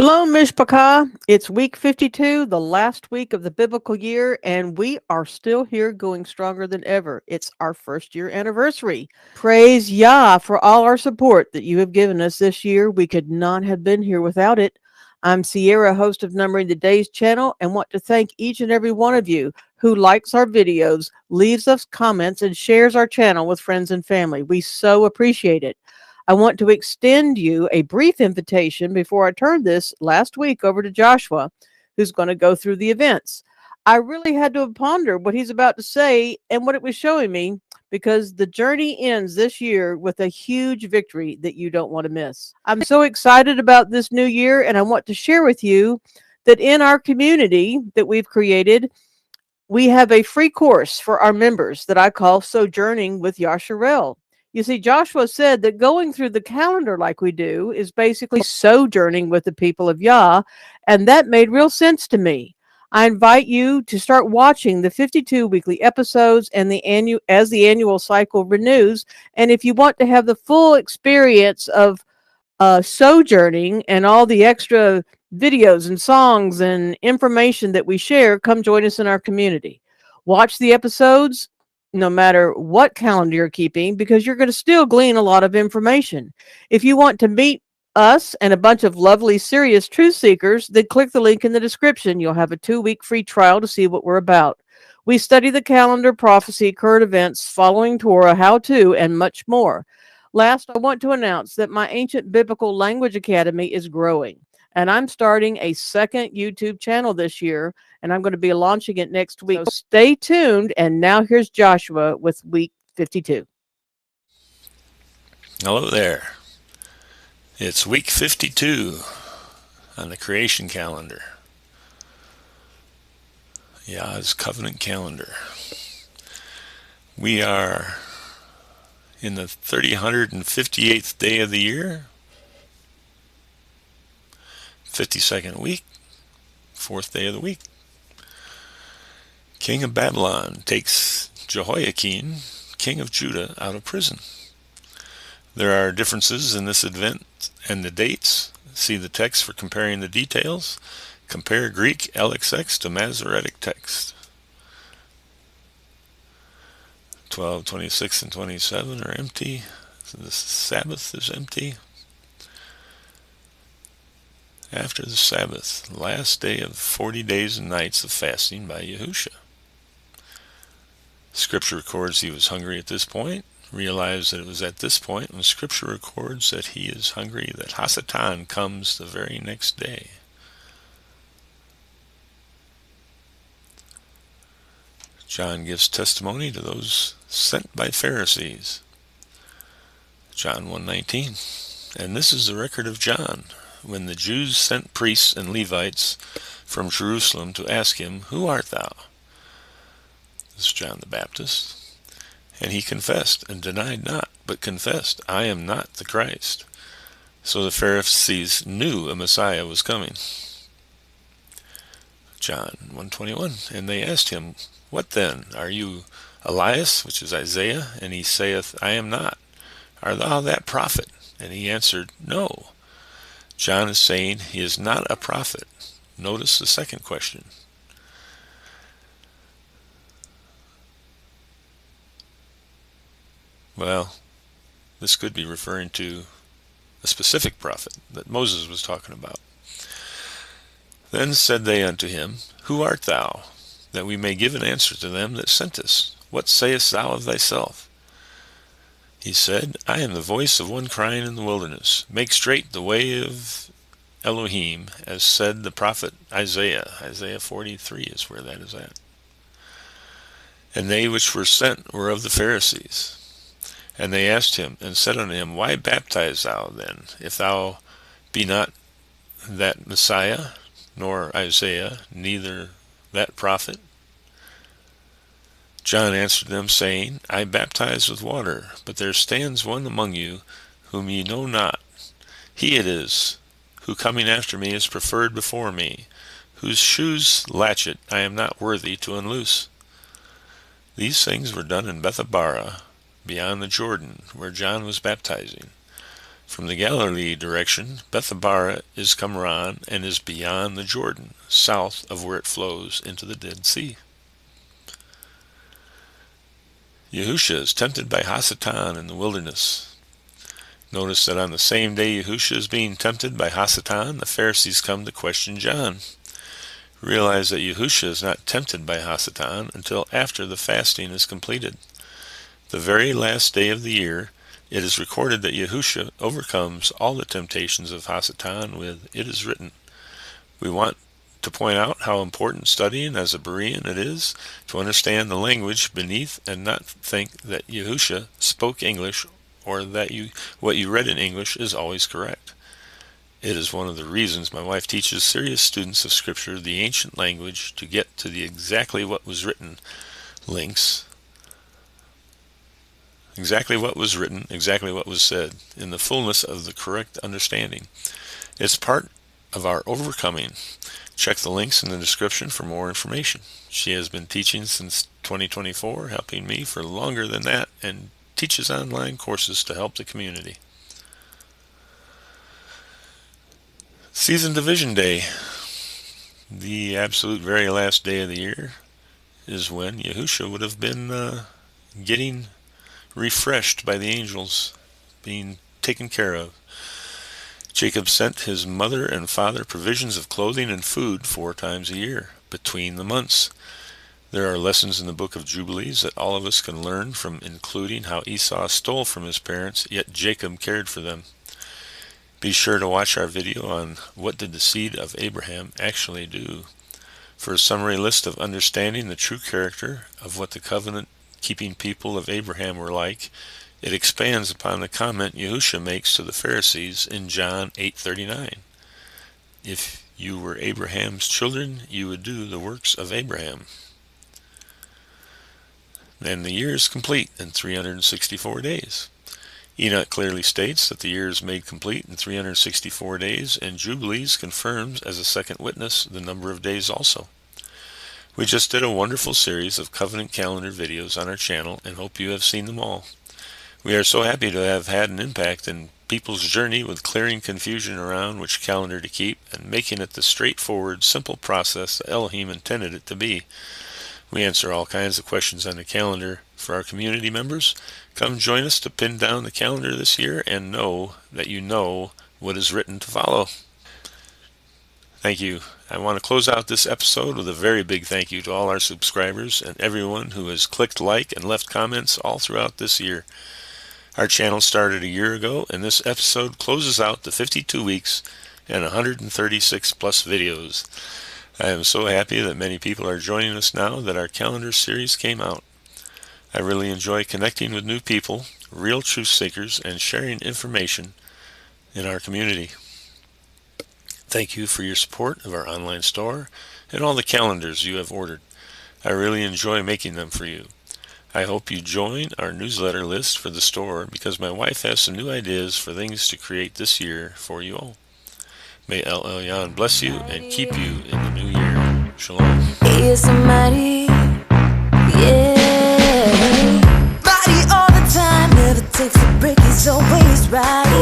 Shalom, Mishpachah. It's week 52, the last week of the biblical year, and we are still here going stronger than ever. It's our first year anniversary. Praise Yah for all our support that you have given us this year. We could not have been here without it. I'm Sierra, host of Numbering the Days channel, and want to thank each and every one of you who likes our videos, leaves us comments, and shares our channel with friends and family. We so appreciate it. I want to extend you a brief invitation before I turn this last week over to Joshua, who's going to go through the events. I really had to ponder what he's about to say and what it was showing me, because the journey ends this year with a huge victory that you don't want to miss. I'm so excited about this new year, and I want to share with you that in our community that we've created, we have a free course for our members that I call Sojourning with Yasharel. You see, Joshua said that going through the calendar like we do is basically sojourning with the people of Yah, and that made real sense to me. I invite you to start watching the 52 weekly episodes and as the annual cycle renews. And if you want to have the full experience of sojourning and all the extra videos and songs and information that we share, come join us in our community. Watch the episodes no matter what calendar you're keeping, because you're going to still glean a lot of information. If you want to meet us and a bunch of lovely, serious truth seekers, then click the link in the description. You'll have a 2-week free trial to see what we're about. We study the calendar, prophecy, current events, following Torah, how-to, and much more. Last, I want to announce that my Ancient Biblical Language Academy is growing, and I'm starting a second YouTube channel this year, and I'm going to be launching it next week. So stay tuned, and now here's Joshua with week 52. Hello there. It's week 52 on the creation calendar. Yah's covenant calendar. We are in the 358th day of the year, 52nd week, 4th day of the week. King of Babylon takes Jehoiakim, king of Judah, out of prison. There are differences in this event and the dates. See the text for comparing the details. Compare Greek LXX to Masoretic text. 12, 26, and 27 are empty. So the Sabbath is empty. After the Sabbath, last day of 40 days and nights of fasting by Yahusha. Scripture records he was hungry at this point. Realize that it was at this point when Scripture records that he is hungry, that Hasatan comes the very next day. John gives testimony to those sent by Pharisees. John 1:19. And this is the record of John, when the Jews sent priests and Levites from Jerusalem to ask him, Who art thou? This is John the Baptist. And he confessed and denied not, but confessed, I am not the Christ. So the Pharisees knew a Messiah was coming. John 1:21. And they asked him, What then? Are you Elias, which is Isaiah? And he saith, I am not. Art thou that prophet? And he answered, No. John is saying he is not a prophet. Notice the second question. Well, this could be referring to a specific prophet that Moses was talking about. Then said they unto him, Who art thou? That we may give an answer to them that sent us. What sayest thou of thyself? He said, I am the voice of one crying in the wilderness. Make straight the way of Elohim, as said the prophet Isaiah. Isaiah 43 is where that is at. And they which were sent were of the Pharisees. And they asked him, and said unto him, Why baptize thou then, if thou be not that Messiah, nor Isaiah, neither that prophet? John answered them, saying, I baptize with water, but there stands one among you, whom ye know not. He it is, who coming after me is preferred before me, whose shoes latchet I am not worthy to unloose. These things were done in Bethabara, beyond the Jordan, where John was baptizing. From the Galilee direction, Bethabara is Qumran and is beyond the Jordan, south of where it flows into the Dead Sea. Yahusha is tempted by Hasatan in the wilderness. Notice that on the same day Yahusha is being tempted by Hasatan, the Pharisees come to question John. Realize that Yahusha is not tempted by Hasatan until after the fasting is completed. The very last day of the year, it is recorded that Yahusha overcomes all the temptations of Hasatan with, "It is written." We want to point out how important studying as a Berean it is to understand the language beneath and not think that Yahusha spoke English or that what you read in English is always correct. It is one of the reasons my wife teaches serious students of Scripture the ancient language to get to the exactly what was written links. Exactly what was written, exactly what was said, in the fullness of the correct understanding. It's part of our overcoming. Check the links in the description for more information. She has been teaching since 2024, helping me for longer than that, and teaches online courses to help the community. Season Division Day, the absolute very last day of the year, is when Yahusha would have been getting refreshed by the angels, being taken care of. Jacob sent his mother and father provisions of clothing and food 4 times a year, between the months. There are lessons in the book of Jubilees that all of us can learn from, including how Esau stole from his parents, yet Jacob cared for them. Be sure to watch our video on what did the seed of Abraham actually do, for a summary list of understanding the true character of what the covenant-keeping people of Abraham were like. It expands upon the comment Yahusha makes to the Pharisees in John 8:39. If you were Abraham's children, you would do the works of Abraham. And the year is complete in 364 days. Enoch clearly states that the year is made complete in 364 days, and Jubilees confirms as a second witness the number of days also. We just did a wonderful series of covenant calendar videos on our channel and hope you have seen them all. We are so happy to have had an impact in people's journey with clearing confusion around which calendar to keep and making it the straightforward, simple process that Elohim intended it to be. We answer all kinds of questions on the calendar for our community members. Come join us to pin down the calendar this year and know that you know what is written to follow. Thank you. I want to close out this episode with a very big thank you to all our subscribers and everyone who has clicked like and left comments all throughout this year. Our channel started a year ago, and this episode closes out the 52 weeks and 136 plus videos. I am so happy that many people are joining us now that our calendar series came out. I really enjoy connecting with new people, real truth seekers, and sharing information in our community. Thank you for your support of our online store and all the calendars you have ordered. I really enjoy making them for you. I hope you join our newsletter list for the store because my wife has some new ideas for things to create this year for you all. May El Elyon bless you and keep you in the new year. Shalom. He is somebody, yeah. Body all the time, never takes a break, he's always right.